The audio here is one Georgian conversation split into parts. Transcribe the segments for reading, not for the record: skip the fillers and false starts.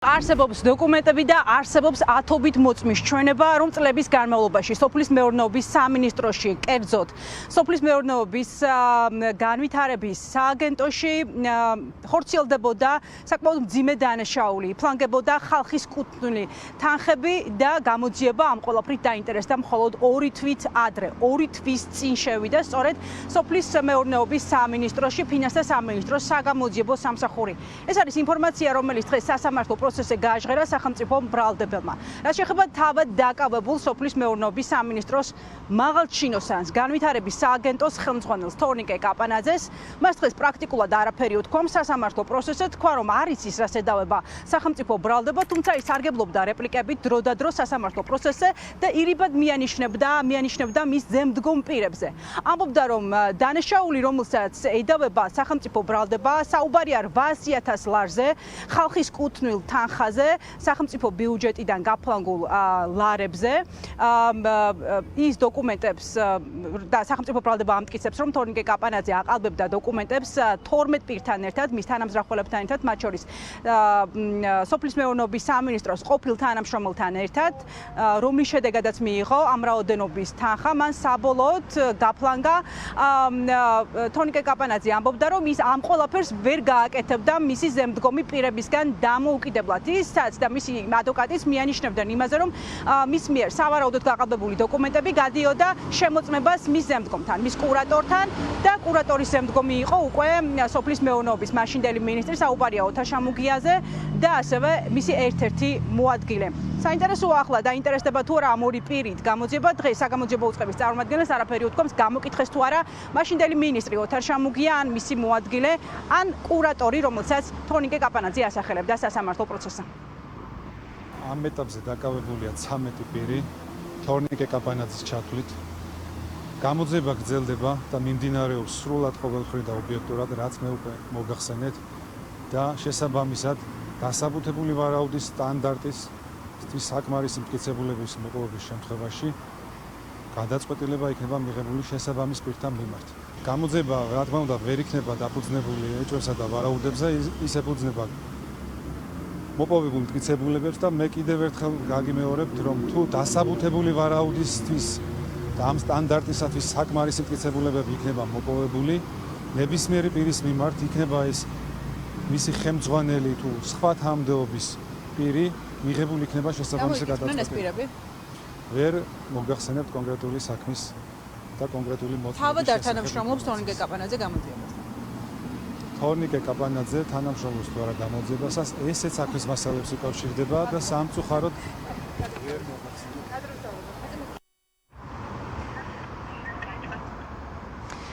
არსებობს დოკუმენტები და არსებობს ათობით მოწმის ჩვენება, რომ წლების განმავლობაში სოფლის მეურნეობის სამინისტროში, კერძოდ სოფლის მეურნეობის განვითარების სააგენტოში ხორციელდებოდა საკმაოდ მძიმე დანაშაული, იფლანგებოდა ხალხის კუთვნილი თანხები და გამოძიება ამ ყველაფრით დაინტერესდა მხოლოდ 2 თვით ადრე, 2 თვის წინ შევიდა სწორედ სოფლის მეურნეობის სამინისტროში, ფინანსთა სამინისტროს საგამოძიებო სამსახური. ეს არის ინფორმაცია, რომელიც დღეს სასამართლო პროცესზე გააჟღერა სახელმწიფო მბრალდებელმა. რაც შეეხება თავად დაკავებულ სოფლის მეურნეობის სამინისტროს მაღალჩინოსანს, განვითარების სააგენტოს ხელმძღვანელს თორნიკე კაპანაძეს, მას დღეს პრაქტიკულად არაფერი უთქვა სასამართლო პროცესზე, თქვა რომ არ იცის რა შედავება სახელმწიფო მბრალდება, თუმცა ის სარგებლობდა რეპლიკებით დროდადრო სასამართლო პროცესზე და ირიბად მიანიშნებდა მის ზემდგომ პირებზე. ამბობდა რომ დანაშაული, რომელსაც ედავება სახელმწიფო მბრალდება, საუბარია 800.000 ლარზე, ხალხის კუთვნილ თანხაზე, სახელმწიფო ბიუჯეტიდან გაფლანგულ ლარებზე. ის დოკუმენტებს და სახელმწიფო მბრალდება ამტკიცებს, რომ თორნიკე კაპანაძე აყალბებდა დოკუმენტებს 12 პირთან ერთად, მის თანამზრახველებთან ერთად, მათ შორის სოფლის მეურნეობის სამინისტროს ყოფილ თანამშრომელთან ერთად, რომლის შედეგადაც მიიღო ამ რაოდენობის თანხა, მან საბოლოოდ გაფლანგა. თორნიკე კაპანაძე ამბობდა, რომ ის ამ ყველაფერს ვერ გააკეთებდა მისი ზემდგომი პირებისგან დამოუკიდებლად. ისაც და მისი ადვოკატიც მიანიშნებდნენ იმაზე, რომ მის მიერ სავარაუდოდ გაყალბებული დოკუმენტები გადიოდა შემოწმებას მის ზემდგომთან, მის კურატორთან და კურატორის ზემდგომი იყო უკვე სოფლის მეურნეობის მაშინდელი მინისტრი, საუბარია ოთარ შამუგიაზე და ასევე მისი ერთ-ერთი მოადგილე. საინტერესოა ახლა დაინტერესდება თუ არა ამ ორი პირით გამოძიება. დღეს საგამოძიებო უწყების წარმომადგენელს არაფერი უთქვამს, გამოკითხეს თუ არა მაშინდელი მინისტრი ოთარ შამუგია ან მისი მოადგილე ან კურატორი, რომელსაც თორნიკე კაპანაძე ასახელებდა სასამართლო პროცესზე. ამ ეტაპზე დაკავებულია 13 პირი თორნიკე კაპანაძის ჩათვლით. გამოძიება გრძელდება და მიმდინარეობს სრულად ყოველმხრივ და ობიექტურად, რაც მე უკვე მოგახსენეთ და შესაბამისად დასაბუთებული ვარაუდის სტანდარტის საკმარისი მტკიცებულების მოპოვების შემთხვევაში გადაწყვეტილება იქნება მიღებული შესაბამის პირთა მიმართ. გამოძიება, რა თქმა უნდა, ვერ იქნება დაფუძნებული ეჭვებსა და ვარაუდებზე, ის ეფუძნება მოპოვებულ მტკიცებულებებს და მე კიდევ ერთხელ გაგიმეორებთ, რომ თუ დასაბუთებული ვარაუდისთვის და ამ სტანდარტისათვის საკმარისი მტკიცებულებები იქნება მოპოვებული, ნებისმიერი პირის მიმართ იქნება ეს მისი ხელმძღვანელი თუ სხვა თანამდებობის პირი მიღებული იქნება შესაბამისი გადაწყვეტილება. ვერ მოგახსენებთ კონკრეტული საქმის და კონკრეტული მოთხოვნის. თავად არ თანამშრომლობს თორნიკე კაპანაძე გამოძიებას. თორნიკე კაპანაძე თანამშრომლობს თუ არა გამოძიებასაც, ესეც საქმის მასალებს უკავშირდება და სამწუხაროდ ვერ მოგახსენებთ.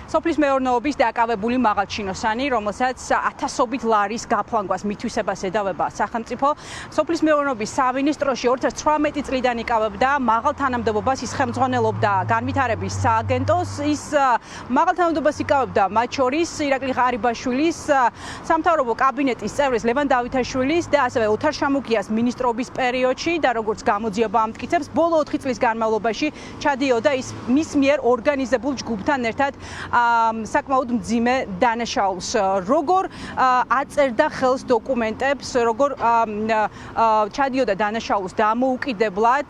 სოფლის მეურნეობის დაკავებული მაღალჩინოსანი, რომელსაც ათასობით ლარის გაფლანგვას მითვისებას ედავება სახელმწიფო. სოფლის მეურნეობის სამინისტროში 2018 წლიდან იკავებდა მაღალ თანამდებობას, ის ხელმძღვანელობდა განვითარების სააგენტოს, ის მაღალ თანამდებობას იკავებდა მათ შორის ირაკლი ღარიბაშვილის, სამთავრობო კაბინეტის წევრის ლევან დავითაშვილის და ასევე ოთარ შამუგიას მინისტრობის პერიოდში და როგორც გამოძიება ამტკიცებს, ბოლო 4 წლის განმავლობაში ჩადიოდა ის მის მიერ ორგანიზებულ ჯგუფთან ერთად საკმაოდ მძიმე დანაშაულს. როგორ აწერდა ხელს დოკუმენტებს, როგორ ჩადიოდა დანაშაულს დამოუკიდებლად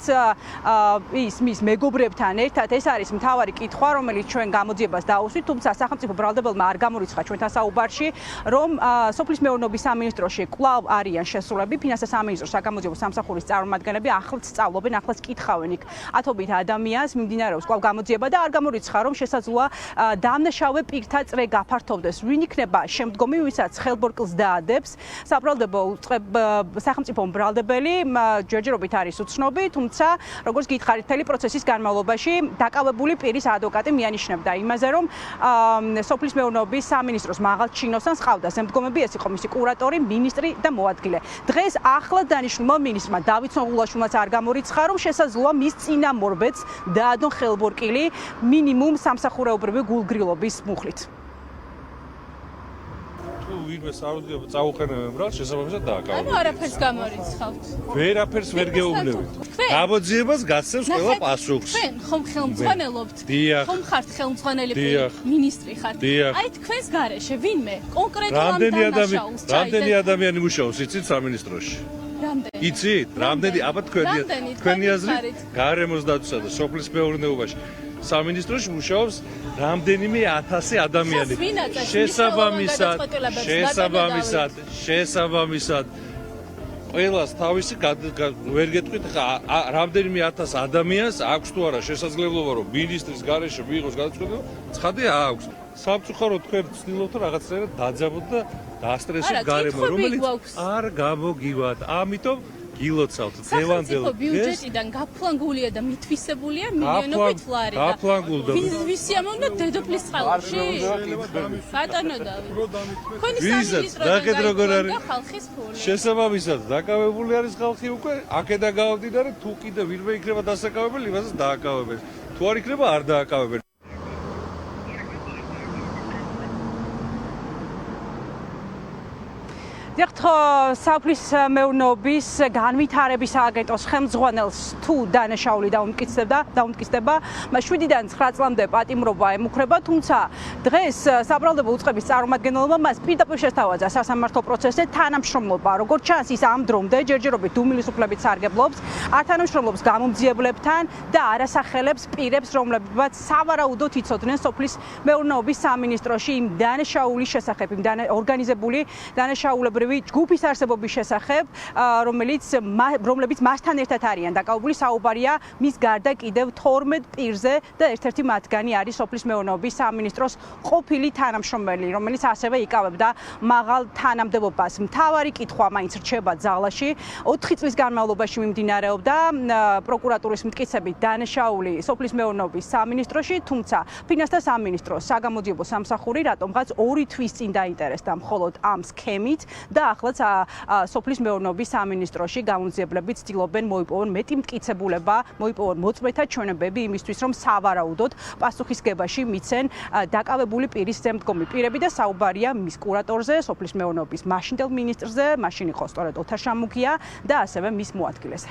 ის მის მეგობრებთან ერთად, ეს არის მთავარი კითხვა, რომელიც ჩვენ გამოძიებას დაუსვით, თუმცა სახელმწიფო მბრალდებელმა არ გამორიცხა ჩვენთან საუბარში, რომ სოფლის მეურნეობის სამინისტროში კვლავ არიან შესრულები, ფინანსთა სამინისტროს საგამოძიებო სამსახურის წარმომადგენლები ახლაც სწავლობენ, ახლაც კითხავენ იქ ათობით ადამიანს, მიმდინარეობს კვლავ გამოძიება და არ გამორიცხა, რომ შესაძლოა დამნაშავე პირთა წრე გაფართოვდეს. ვინ იქნება შემდგომი, ვისაც ხელბორტკილს დაადებს? სახელმწიფო მბრალდებელი ჯერჯერობით არის უცნობი, თუმცა როგორც გითხარით, მთელი პროცესის განმავლობაში დაკავებული პირის ადვოკატი მიანიშნებდა იმაზე, რომ სოფლის მეურნეობის სამინისტროს მაღალჩინოსანს ყავდა ზემდგომები, ეს იყო მისი კურატორი, მინისტრი და მოადგილე. დღეს ახლად დანიშნულმა მინისტრმა დავით სონღულაშვილმაც არ გამორიცხა, რომ შესაძლოა მის წინამორბედს დაადონ ხელბორტკილი მინიმუმ სამსახურეობრივი გულგრილობის მუხლით. თუ ვინმე საუბრობ წაუყენებენ ბრალს, შესაბამისად დააკავებენ. ანუ არაფერს გამორიცხავთ. ვერაფერს ვერ გეუბნებით. გამოძიებას გასცემს ყველა პასუხს. თქვენ ხომ ხელმძღვანელობთ? ხომ ხართ ხელმძღვანელი მინისტრი ხართ? აი თქვენს გარეშე ვინმე კონკრეტულად ამ დანაშაულს რამდენი ადამიანი მუშაობს იცით სამინისტროში? რამდენი? იცით, რამდენი, აბა რამდენი? თქვენი თქვენი აზრით ხარით? გარემოს დაცვასა და სოფლის მეურნეობაში სამინისტროში მუშაობს რამდენიმე 1000 ადამიანი. ხას ვინ აწევს შესაბამისად ყველას თავისი ვერ გეტყვით რამდენიმე 1000 ადამიანს აქვს თუ არა შესაძლებლობა რომ მინისტრის გარეშე მიიღოს გადაწყვეტილება, ცხადია აქვს. სამწუხაროდ თქვენ ცდილობთ რომ რაღაცნაირად დაძაბოთ და დაასტრესოთ გარემო, რომელიც არ გამოგივათ. ამიტომ გილოცავთ დევანდელად. ბიუჯეტიდან გაფლანგულია და მითვისებულია მილიონობით ლარი. გაფლანგულდა. ვისი ამონდა დედოფლის წყალში? ბატონო დავით. თქვენი ვიზაც, სამინისტროდან ნახეთ როგორ არის. გაიგონდა ხალხის ფული. შესაბამისად, დაკავებული არის ხალხი უკვე, აქედან გავამდინარე, თუ კიდე ვინმე იქნება დასაკავებელი, იმასაც დააკავებენ. თუ არ იქნება, არ დააკავებენ. დიახ, საფლის მეურნეობის განვითარების სააგენტოს ხელმძღვანელს თუ დანაშაული დაუმტკიცდება, მას 7-დან 9 წლამდე პატიმრობა ემუქრება, თუმცა დღეს საბრალდებო უწყების წარმომადგენელმა მას პირდაპირ შესთავაზა სასამართლო პროცესზე თანამშრომლობა. როგორც ჩანს, ის ამ დრომდე ჯერჯერობით დუმილის უფლებით სარგებლობს, არ თანამშრომლობს გამომძიებლებთან და არასახელებს პირებს, რომლებიც სავარაუდოდ იცოდნენ სოფლის მეურნეობის სამინისტროში იმ დანაშაულის შესახებ, იმ ორგანიზებული დანაშაულებრივი ჯგუფის არსებობის შესახებ, რომლებიც მასთან ერთად არიან დაკავებული. საუბარია მის გარდა კიდევ 12 პირზე და ერთ-ერთი მათგანი არის სოფლის მეურნეობის სამინისტროს ყოფილი თანამშრომელი, რომელიც ასევე იკავებდა მაღალ თანამდებობას. მთავარი კითხვა მაინც რჩება ძალაში. 4 წლის განმავლობაში მიმდინარეობდა პროკურატურის მტკიცებით დანაშაული სოფლის მეურნეობის სამინისტროში, თუმცა ფინანსთა სამინისტროს საგამოძიებო სამსახური რატომღაც 2 თვის წინ დაინტერესდა მხოლოდ ამ სქემით და ახლაც სოფლის მეურნეობის სამინისტროში გამომძიებლები ცდილობენ მოიპოვონ მეტი მტკიცებულება, მოიპოვონ მოწმეთა ჩვენებები იმისთვის, რომ სავარაუდოდ პასუხისგებაში მიცენ დაკავებული პირის ზემდგომი პირები და საუბარია მის კურატორზე, სოფლის მეურნეობის მაშინდელ მინისტრზე, მაშინ იყო სწორედ ოთარ შამუქია და ასევე მის მოადგილეზე.